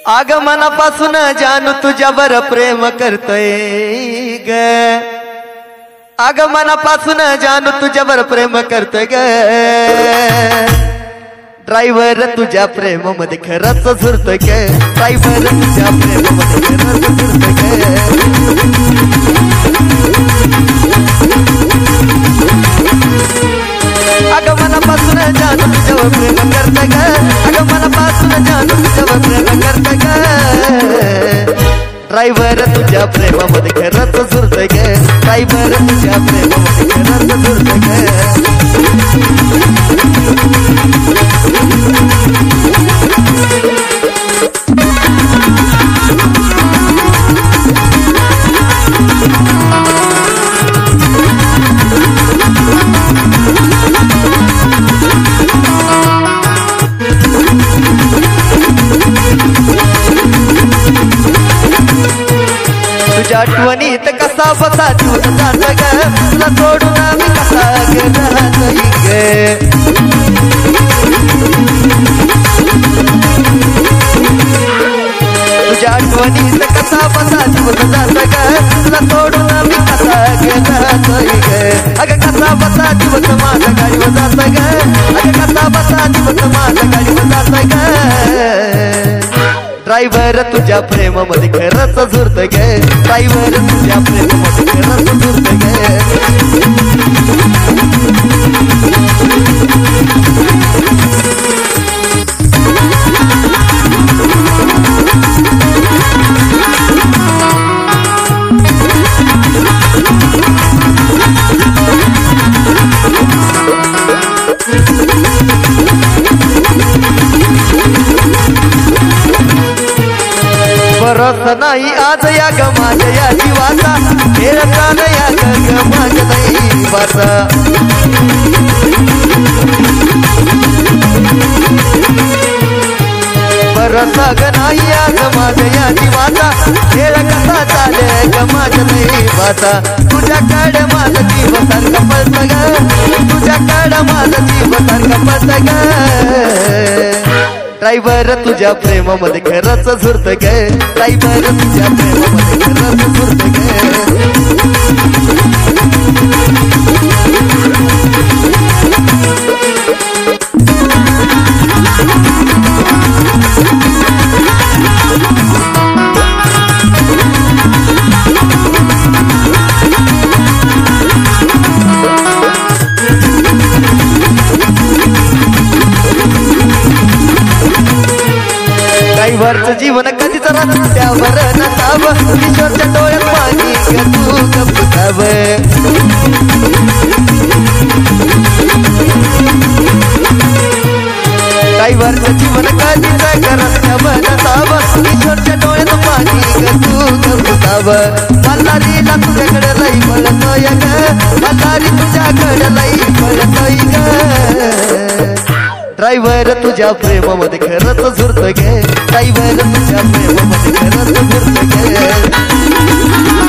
आगमनापासून जानू तुझ्यावर प्रेम करतोय ग, आगमनापासून जानू तुझ्यावर प्रेम करतोय ग। ड्रायव्हर तुझ्या प्रेमामध्ये खरंच झुरतोय ग, ड्रायव्हर तुझ्या प्रेमामध्ये खरंच झुरतोय ग। आगमनापासून जानू तुझ्यावर प्रेम करतोय ग, आगमनापासून जानू तुझ्यावर प्रेम करतोय ग। ड्रायव्हर तुझ्या प्रेमामध्ये खरंच झुरतोय ग, ड्रायव्हर तुझ्या प्रेमामध्ये खरंच झुरतोय ग। तुझ्या आठवणीत कसा बसा जीवन जात ग, तुला सोडून आम्ही कसा गेला नाही ग। तुझ्या आठवणीत कसा बसा जीवन जात ग, तुला सोडून आम्ही कसा गेला नाही ग। अगं कसा बसा जीवन माझ्या गाडीवर जात ग, अगं कसा बसा जीवन माझ्या गाडीवर जात ग। ड्रायव्हर तुझ्या प्रेमामध्ये खरंच झुरतोय ग, ड्रायव्हर तुझ्या प्रेमामध्ये खरंच झुरतोय ग। भरोसा नाही आज या ग माझ्या या जीवाचा, खेळ प्राण या ग माझ्या दैवाचा। भरोसा ग नाही आज माझ्या या जीवाचा, खेळ कसा चाले ग माझ्या दैवाचा। तुझ्याकडे माझा जीव सारखा पळत ग, तुझ्याकडे माझा जीव सारखा पळत ग। ड्रायव्हर तुझ्या प्रेमामध्ये खरंच झुरतोय ग, ड्रायव्हर तुझ्या प्रेमामध्ये खरंच झुरतोय ग। ड्रायव्हरचं जीवन कधीच रस्त्यावर नसावं, ईश्वरच्या डोळ्यात पाणी ग तू गपसावं। ड्रायव्हरचं जीवन कधीच रस्त्यावर नसावं, ईश्वरच्या डोळ्यात पाणी ग तू गपसावं। मल्हारीला तुझ्याकडे लई पळतोय ग, मल्हारी तुझ्याकडे लई पळतोय ग। ड्रायव्हर तुझ्या प्रेमामध्ये खरंच झुरतोय ग, ड्रायव्हर तुझ्या प्रेमामध्ये खरंच झुरतोय ग।